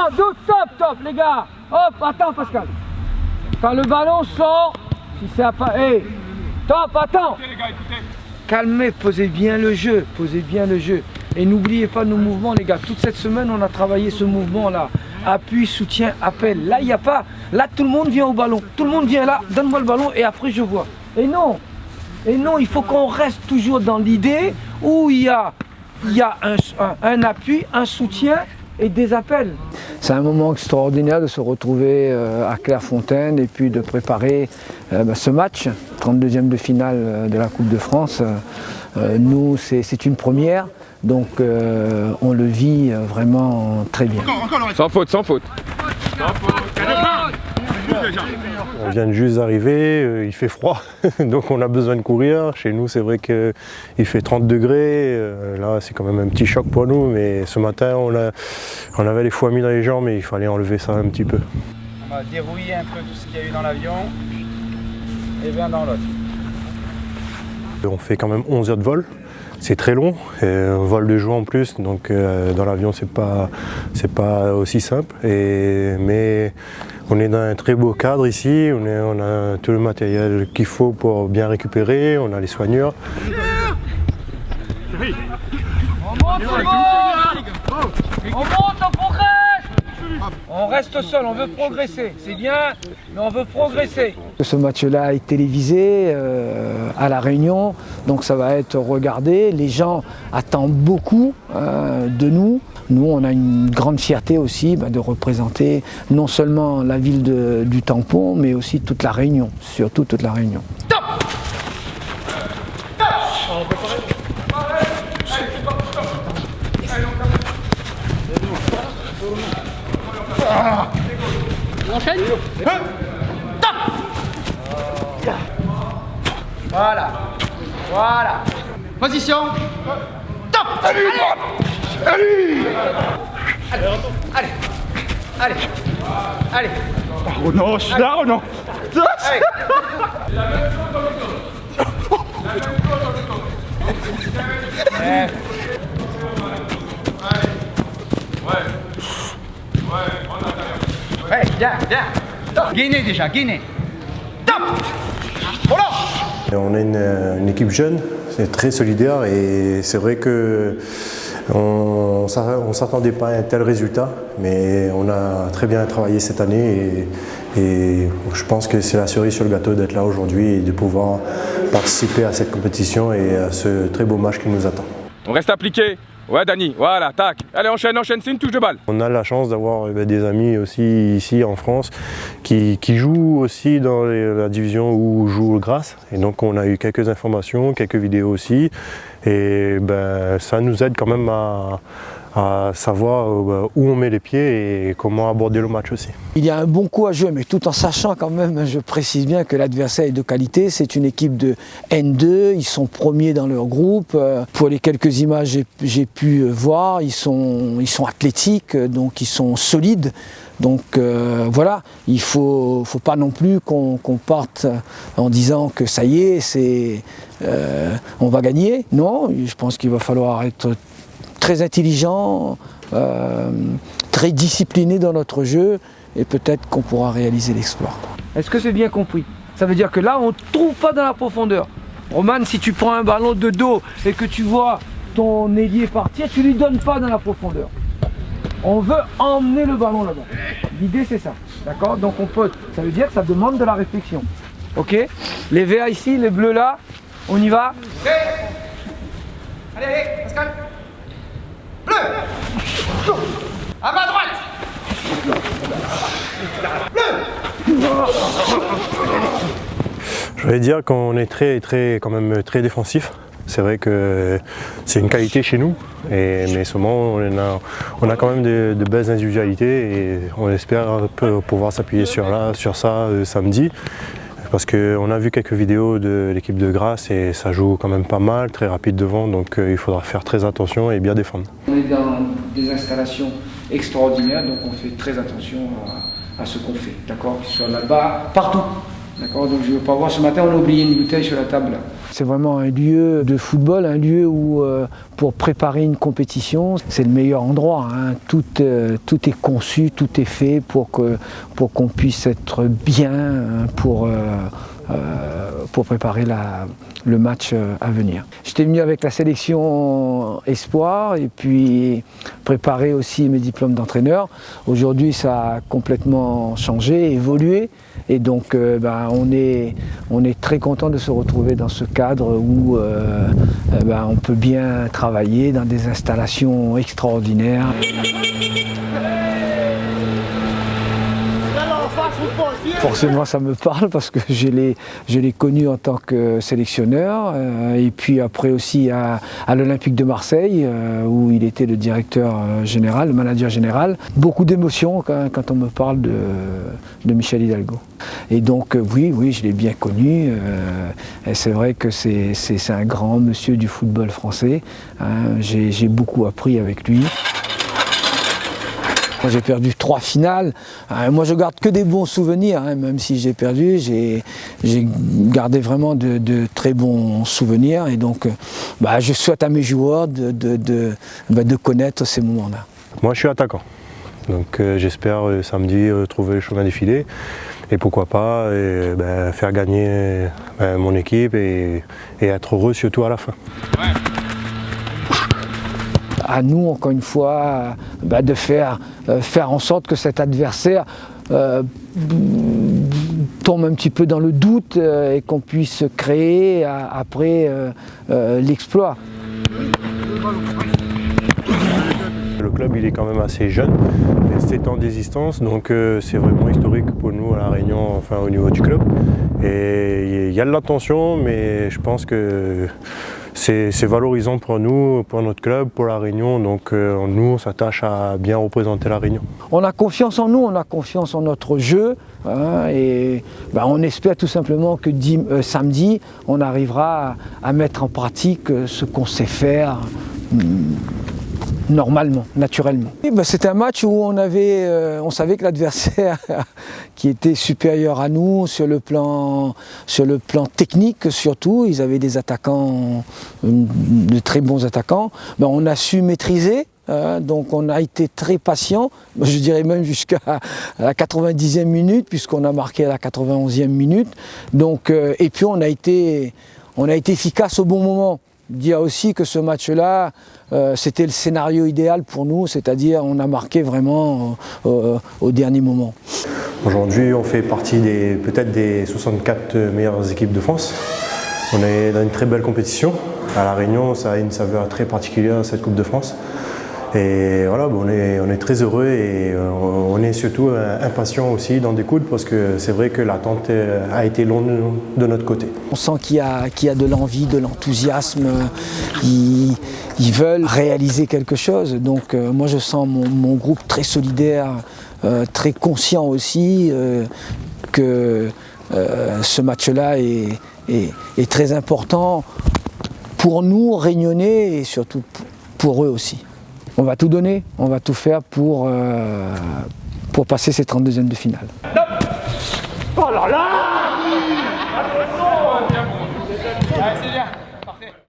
Non, doute, stop, les gars. Hop, attends, Pascal. Quand le ballon sort, si c'est à pas... Hey, stop, attends. Écoutez, les gars, écoutez. Calmez, posez bien le jeu, Et n'oubliez pas nos mouvements, les gars. Toute cette semaine, on a travaillé ce mouvement-là. Appui, soutien, appel. Là, il n'y a pas... Là, tout le monde vient au ballon. Tout le monde vient là, donne-moi le ballon et après, je vois. Et non, il faut qu'on reste toujours dans l'idée où il y a un appui, un soutien et des appels. C'est un moment extraordinaire de se retrouver à Clairefontaine et puis de préparer ce match, 32e de finale de la Coupe de France. Nous, c'est une première, donc on le vit vraiment très bien. Sans faute. On vient de juste d'arriver, il fait froid, donc on a besoin de courir. Chez nous, c'est vrai qu'il fait 30 degrés. Là, c'est quand même un petit choc pour nous, mais ce matin, on avait les foie mis dans les jambes, mais il fallait enlever ça un petit peu. On va dérouiller un peu tout ce qu'il y a eu dans l'avion et bien dans l'autre. On fait quand même 11 heures de vol. C'est très long, un vol de jour en plus, donc dans l'avion c'est pas aussi simple. Mais on est dans un très beau cadre ici, on a tout le matériel qu'il faut pour bien récupérer, on a les soigneurs. On monte, on progresse. On reste seul, on veut progresser. C'est bien, mais on veut progresser. Ce match-là est télévisé à La Réunion, donc ça va être regardé. Les gens attendent beaucoup de nous. Nous, on a une grande fierté aussi de représenter non seulement la ville du Tampon, mais aussi toute la Réunion, surtout toute la Réunion. Stop! On enchaîne. Voilà. Position. Top. Allez. Oh non, je suis là, oh non. Ouais, bien. Guinée déjà, Guinée. Top. Voilà. Et on est une équipe jeune, c'est très solidaire et c'est vrai que on ne s'attendait pas à un tel résultat, mais on a très bien travaillé cette année et je pense que c'est la cerise sur le gâteau d'être là aujourd'hui et de pouvoir participer à cette compétition et à ce très beau match qui nous attend. On reste appliqué. Ouais, Dani, voilà, tac. Allez, enchaîne, c'est une touche de balle. On a la chance d'avoir des amis aussi ici en France qui jouent aussi dans la division où joue le Grasse. Et donc on a eu quelques informations, quelques vidéos aussi. Et ça nous aide quand même à savoir où on met les pieds et comment aborder le match aussi. Il y a un bon coup à jouer, mais tout en sachant quand même, je précise bien que l'adversaire est de qualité. C'est une équipe de N2, ils sont premiers dans leur groupe. Pour les quelques images que j'ai pu voir, ils sont athlétiques, donc ils sont solides. Donc voilà, il faut pas non plus qu'on parte en disant que ça y est, on va gagner. Non, je pense qu'il va falloir être très intelligent, très discipliné dans notre jeu et peut-être qu'on pourra réaliser l'exploit. Est-ce que c'est bien compris? Ça veut dire que là, on ne trouve pas dans la profondeur. Roman, si tu prends un ballon de dos et que tu vois ton ailier partir, tu ne lui donnes pas dans la profondeur. On veut emmener le ballon là-bas. L'idée, c'est ça. D'accord? Donc ça veut dire que ça demande de la réflexion. Ok? Les verts ici, les bleus là, on y va? Allez, Pascal. Bleu. À ma droite. Je vais dire qu'on est quand même très défensif. C'est vrai que c'est une qualité chez nous, mais souvent on a quand même de belles individualités et on espère pouvoir s'appuyer sur ça samedi. Parce qu'on a vu quelques vidéos de l'équipe de Grasse et ça joue quand même pas mal, très rapide devant, donc il faudra faire très attention et bien défendre. On est dans des installations extraordinaires, donc on fait très attention à ce qu'on fait, d'accord? Que ce soit là-bas, partout. D'accord, donc je ne veux pas voir. Ce matin, on a oublié une bouteille sur la table. C'est vraiment un lieu de football, un lieu où, pour préparer une compétition, c'est le meilleur endroit. Hein. Tout est conçu, tout est fait pour qu'on puisse être bien pour préparer le match à venir. J'étais venu avec la sélection Espoir et puis préparer aussi mes diplômes d'entraîneur. Aujourd'hui, ça a complètement changé, évolué. Et donc on est très content de se retrouver dans ce cadre où on peut bien travailler dans des installations extraordinaires. Forcément ça me parle parce que je l'ai connu en tant que sélectionneur et puis après aussi à l'Olympique de Marseille où il était le directeur général, le manager général. Beaucoup d'émotions quand on me parle de Michel Hidalgo. Et donc oui, je l'ai bien connu. Et c'est vrai que c'est un grand monsieur du football français. Hein, j'ai beaucoup appris avec lui. Moi, j'ai perdu 3 finales. Moi, je garde que des bons souvenirs, hein, même si j'ai perdu. J'ai gardé vraiment de très bons souvenirs. Et donc, je souhaite à mes joueurs de connaître ces moments-là. Moi, je suis attaquant. Donc, j'espère samedi trouver le chemin défilé. Et pourquoi pas faire gagner mon équipe et être heureux surtout à la fin. Ouais. À nous, encore une fois, de faire en sorte que cet adversaire tombe un petit peu dans le doute et qu'on puisse créer après l'exploit. Le club il est quand même assez jeune, c'est en désistance, donc c'est vraiment historique pour nous à La Réunion, enfin au niveau du club. Et il y a de l'attention, mais je pense que c'est valorisant pour nous, pour notre club, pour La Réunion, donc nous on s'attache à bien représenter La Réunion. On a confiance en nous, on a confiance en notre jeu, hein, et on espère tout simplement que samedi on arrivera à mettre en pratique ce qu'on sait faire. Normalement, naturellement. C'était un match où on savait que l'adversaire qui était supérieur à nous sur le plan technique surtout, ils avaient des attaquants, de très bons attaquants, on a su maîtriser. Donc on a été très patient, je dirais même jusqu'à la 90e minute, puisqu'on a marqué à la 91e minute. Donc, et puis on a été efficace au bon moment. Dire aussi que ce match-là, c'était le scénario idéal pour nous, c'est-à-dire on a marqué vraiment au dernier moment. Aujourd'hui, on fait partie peut-être des 64 meilleures équipes de France. On est dans une très belle compétition. À La Réunion, ça a une saveur très particulière, cette Coupe de France. Et voilà, on est très heureux et on est surtout impatient aussi d'en découdre parce que c'est vrai que l'attente a été longue de notre côté. On sent qu'il y a de l'envie, de l'enthousiasme, ils veulent réaliser quelque chose. Donc moi je sens mon groupe très solidaire, très conscient aussi que ce match-là est très important pour nous, Réunionnais, et surtout pour eux aussi. On va tout donner, on va tout faire pour passer ces 32e de finale. Oh là là!